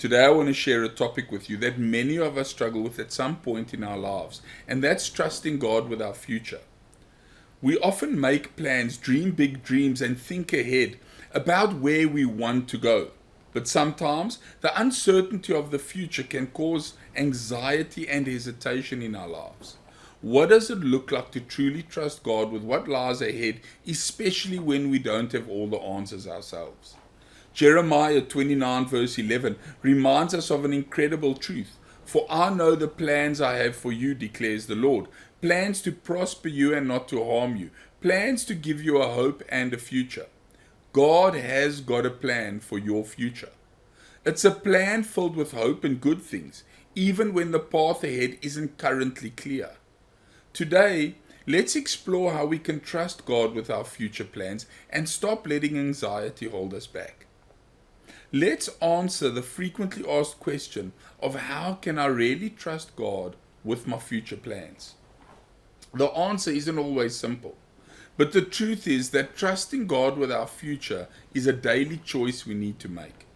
Today I want to share a topic with you that many of us struggle with at some point in our lives, and that's trusting God with our future. We often make plans, dream big dreams, and think ahead about where we want to go. But sometimes the uncertainty of the future can cause anxiety and hesitation in our lives. What does it look like to truly trust God with what lies ahead, especially when we don't have all the answers ourselves? Jeremiah 29 verse 11 reminds us of an incredible truth. For I know the plans I have for you, declares the Lord. Plans to prosper you and not to harm you. Plans to give you a hope and a future. God has got a plan for your future. It's a plan filled with hope and good things, even when the path ahead isn't currently clear. Today, let's explore how we can trust God with our future plans and stop letting anxiety hold us back. Let's answer the frequently asked question of how can I really trust God with my future plans? The answer isn't always simple, but the truth is that trusting God with our future is a daily choice we need to make.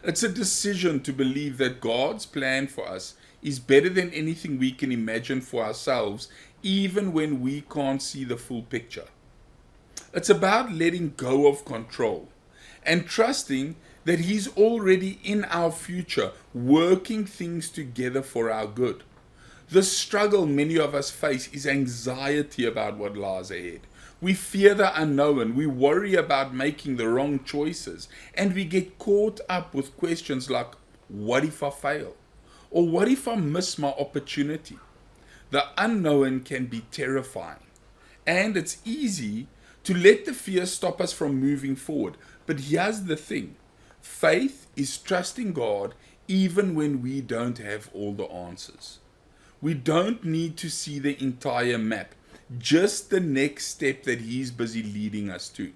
It's a decision to believe that God's plan for us is better than anything we can imagine for ourselves, even when we can't see the full picture. It's about letting go of control and trusting that He's already in our future, working things together for our good. The struggle many of us face is anxiety about what lies ahead. We fear the unknown, we worry about making the wrong choices, and we get caught up with questions like, what if I fail? Or what if I miss my opportunity? The unknown can be terrifying, and it's easy to let the fear stop us from moving forward. But here's the thing. Faith is trusting God even when we don't have all the answers. We don't need to see the entire map, just the next step that He's busy leading us to.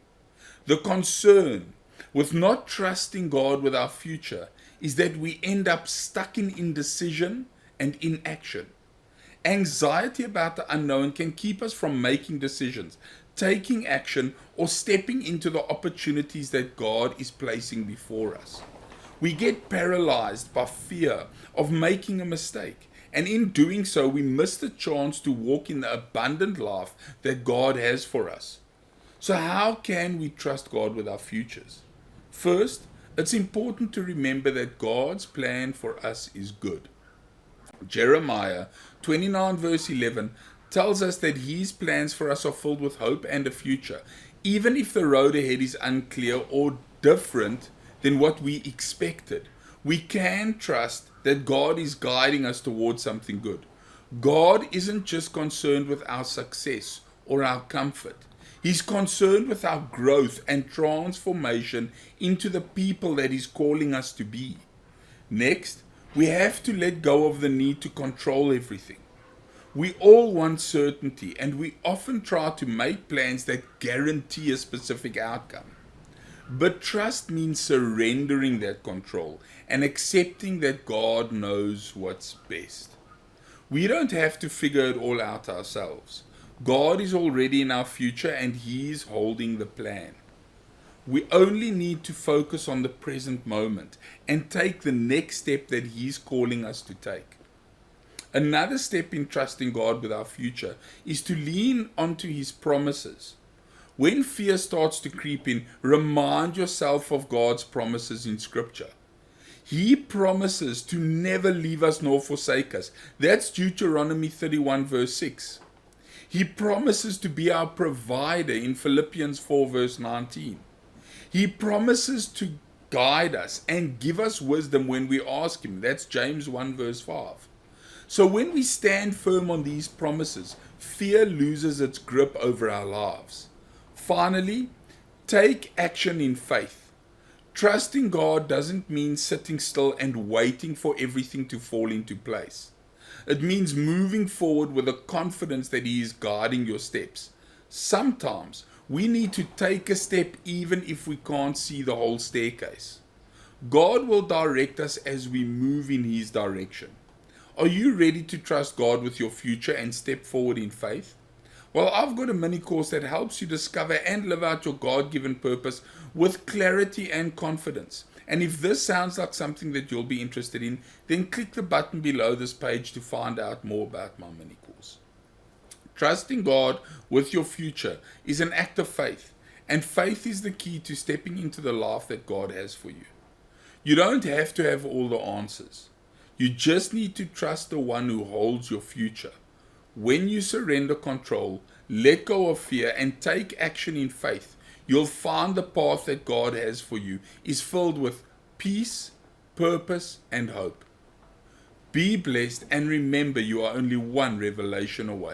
The concern with not trusting God with our future is that we end up stuck in indecision and inaction. Anxiety about the unknown can keep us from making decisions, taking action, or stepping into the opportunities that God is placing before us. We get paralyzed by fear of making a mistake, and in doing so, we miss the chance to walk in the abundant life that God has for us. So how can we trust God with our futures? First, it's important to remember that God's plan for us is good. Jeremiah 29 verse 11 tells us that His plans for us are filled with hope and a future, even if the road ahead is unclear or different than what we expected. We can trust that God is guiding us towards something good. God isn't just concerned with our success or our comfort. He's concerned with our growth and transformation into the people that He's calling us to be. Next, we have to let go of the need to control everything. We all want certainty, and we often try to make plans that guarantee a specific outcome. But trust means surrendering that control and accepting that God knows what's best. We don't have to figure it all out ourselves. God is already in our future and He's holding the plan. We only need to focus on the present moment and take the next step that He's calling us to take. Another step in trusting God with our future is to lean onto His promises. When fear starts to creep in, remind yourself of God's promises in Scripture. He promises to never leave us nor forsake us. That's Deuteronomy 31 verse 6. He promises to be our provider in Philippians 4 verse 19. He promises to guide us and give us wisdom when we ask Him. That's James 1 verse 5. So when we stand firm on these promises, fear loses its grip over our lives. Finally, take action in faith. Trusting God doesn't mean sitting still and waiting for everything to fall into place. It means moving forward with a confidence that He is guiding your steps. Sometimes we need to take a step even if we can't see the whole staircase. God will direct us as we move in His direction. Are you ready to trust God with your future and step forward in faith? Well, I've got a mini course that helps you discover and live out your God-given purpose with clarity and confidence. And if this sounds like something that you'll be interested in, then click the button below this page to find out more about my mini course. Trusting God with your future is an act of faith, and faith is the key to stepping into the life that God has for you. You don't have to have all the answers. You just need to trust the one who holds your future. When you surrender control, let go of fear, and take action in faith, you'll find the path that God has for you is filled with peace, purpose, and hope. Be blessed, and remember, you are only one revelation away.